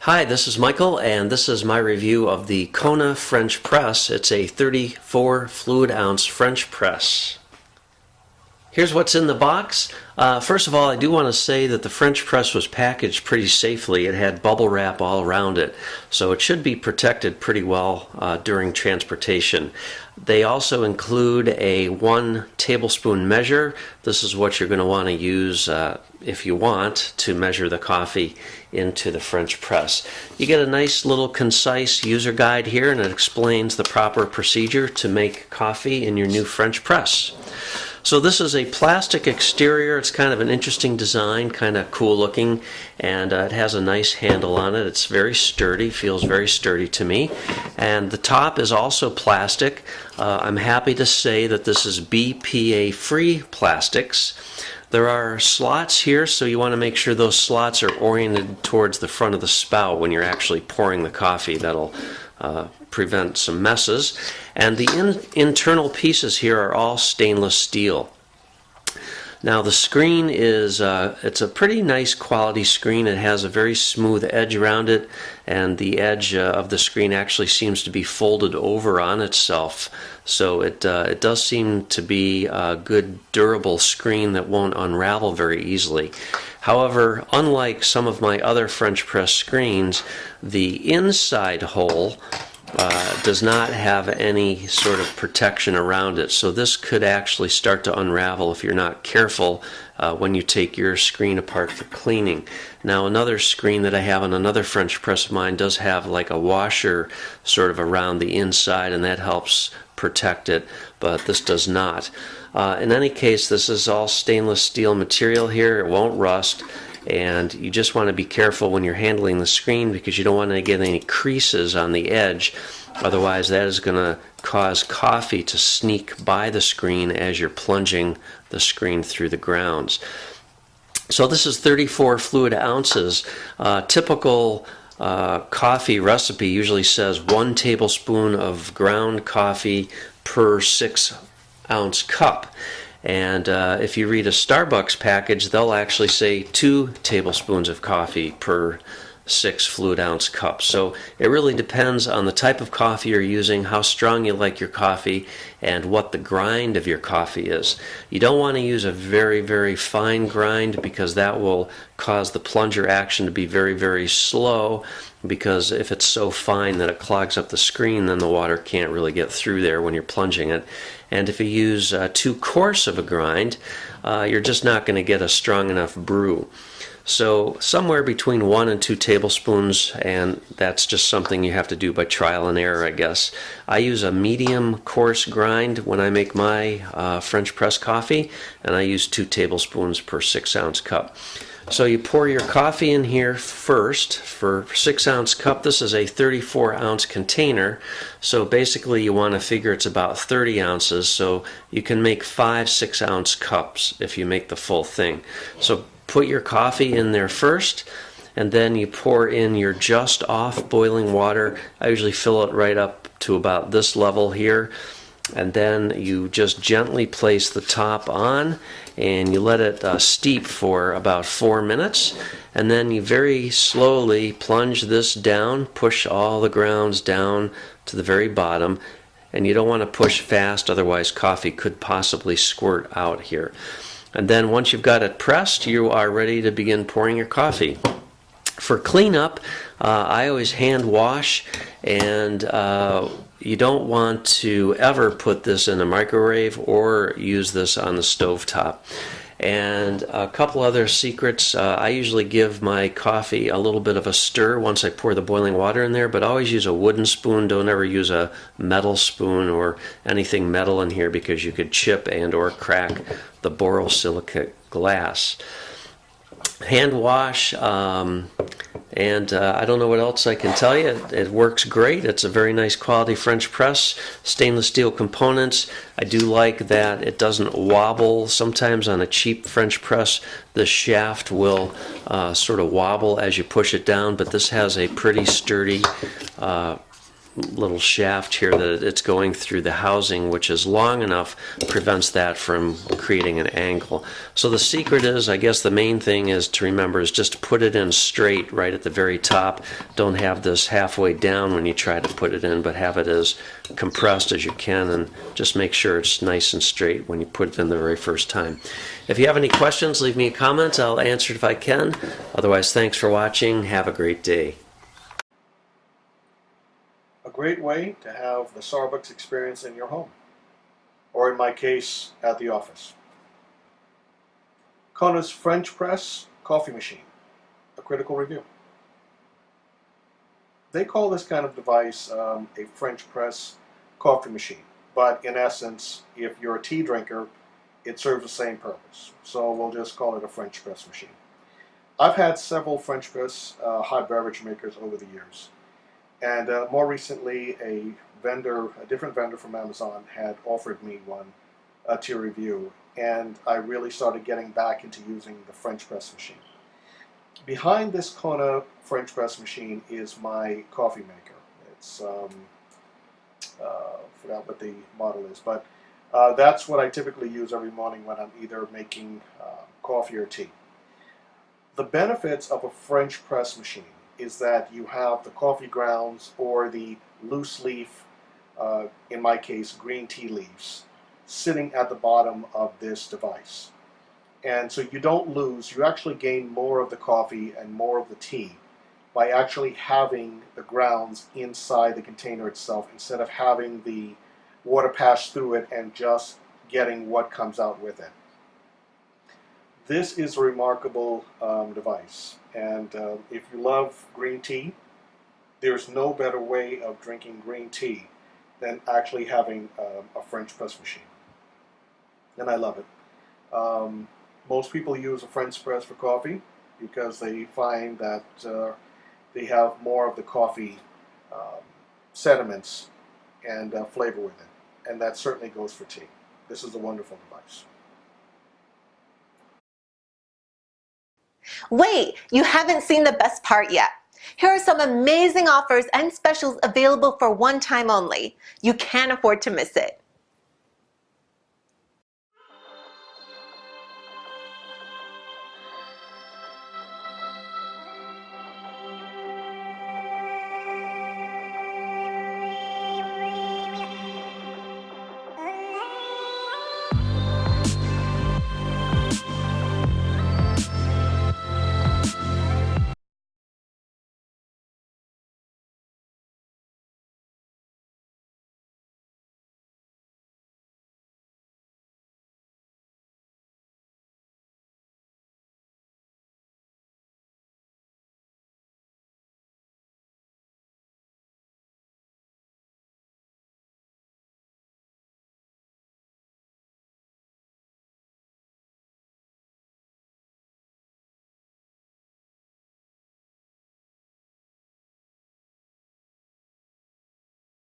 Hi, this is Michael, and this is my review of the KONA French press. It's a 34 fluid ounce French press. Here's what's in the box. First of all, I do want to say that the French press was packaged pretty safely. It had bubble wrap all around it, so it should be protected pretty well during transportation. They also include a 1 tablespoon measure. This is what you're going to want to use if you want to measure the coffee into the French press. You get a nice little concise user guide here, and it explains the proper procedure to make coffee in your new French press. So this is a plastic exterior. It's kind of an interesting design, kind of cool looking, and it has a nice handle on it. It's very sturdy, feels very sturdy to me. And the top is also plastic. I'm happy to say that this is BPA-free plastics. There are slots here, so you want to make sure those slots are oriented towards the front of the spout when you're actually pouring the coffee. That'll prevent some messes. And the internal pieces here are all stainless steel. Now the screen is, it's a pretty nice quality screen. It has a very smooth edge around it, and the edge of the screen actually seems to be folded over on itself. So it does seem to be a good durable screen that won't unravel very easily. However, unlike some of my other French press screens, the inside hole does not have any sort of protection around it, so this could actually start to unravel if you're not careful when you take your screen apart for cleaning. Now another screen that I have on another French press of mine does have like a washer sort of around the inside, and that helps protect it, but this does not. In any case, this is all stainless steel material here. It won't rust. And you just want to be careful when you're handling the screen because you don't want to get any creases on the edge. Otherwise, that is going to cause coffee to sneak by the screen as you're plunging the screen through the grounds. So this is 34 fluid ounces. Typical coffee recipe usually says 1 tablespoon of ground coffee per 6-ounce cup. And if you read a Starbucks package, they'll actually say 2 tablespoons of coffee per 6 fluid ounce cups. So it really depends on the type of coffee you're using, how strong you like your coffee, and what the grind of your coffee is. You don't want to use a very, very fine grind because that will cause the plunger action to be very, very slow, because if it's so fine that it clogs up the screen, then the water can't really get through there when you're plunging it. And if you use too coarse of a grind, you're just not going to get a strong enough brew. So somewhere between 1 and 2 tablespoons, and that's just something you have to do by trial and error, I guess. I use a medium coarse grind when I make my French press coffee, and I use 2 tablespoons per 6-ounce cup. So you pour your coffee in here first for 6-ounce cup. This is a 34-ounce container, so basically you want to figure it's about 30 ounces, so you can make 5 6-ounce cups if you make the full thing. So put your coffee in there first, and then you pour in your just off boiling water. I usually fill it right up to about this level here, and then you just gently place the top on and you let it steep for about 4 minutes, and then you very slowly plunge this down, push all the grounds down to the very bottom, and you don't want to push fast, otherwise coffee could possibly squirt out here. And then once you've got it pressed, you are ready to begin pouring your coffee. For cleanup, I always hand wash, and you don't want to ever put this in a microwave or use this on the stovetop. And a couple other secrets, I usually give my coffee a little bit of a stir once I pour the boiling water in there, but always use a wooden spoon. Don't ever use a metal spoon or anything metal in here because you could chip and or crack the borosilicate glass. Hand wash, and I don't know what else I can tell you. It works great. It's a very nice quality French press, stainless steel components. I do like that it doesn't wobble. Sometimes on a cheap French press, the shaft will sort of wobble as you push it down, but this has a pretty sturdy little shaft here that it's going through the housing, which is long enough, prevents that from creating an angle. So the secret is, I guess the main thing is to remember is just to put it in straight right at the very top. Don't have this halfway down when you try to put it in, but have it as compressed as you can, and just make sure it's nice and straight when you put it in the very first time. If you have any questions, leave me a comment. I'll answer it if I can. Otherwise, thanks for watching. Have a great day. A great way to have the Starbucks experience in your home, or in my case, at the office. KONA's French press coffee machine, a critical review. They call this kind of device a French press coffee machine, but in essence, if you're a tea drinker, it serves the same purpose. So we'll just call it a French press machine. I've had several French press hot beverage makers over the years. And more recently, a different vendor from Amazon had offered me one to review, and I really started getting back into using the French press machine. Behind this KONA French press machine is my coffee maker. It's, forgot what the model is, but that's what I typically use every morning when I'm either making coffee or tea. The benefits of a French press machine is that you have the coffee grounds or the loose leaf, in my case green tea leaves, sitting at the bottom of this device. And so you don't lose, you actually gain more of the coffee and more of the tea by actually having the grounds inside the container itself instead of having the water pass through it and just getting what comes out with it. This is a remarkable device, and if you love green tea, there's no better way of drinking green tea than actually having a French press machine, and I love it. Most people use a French press for coffee because they find that they have more of the coffee sediments and flavor with it, and that certainly goes for tea. This is a wonderful device. Wait, you haven't seen the best part yet. Here are some amazing offers and specials available for one time only. You can't afford to miss it.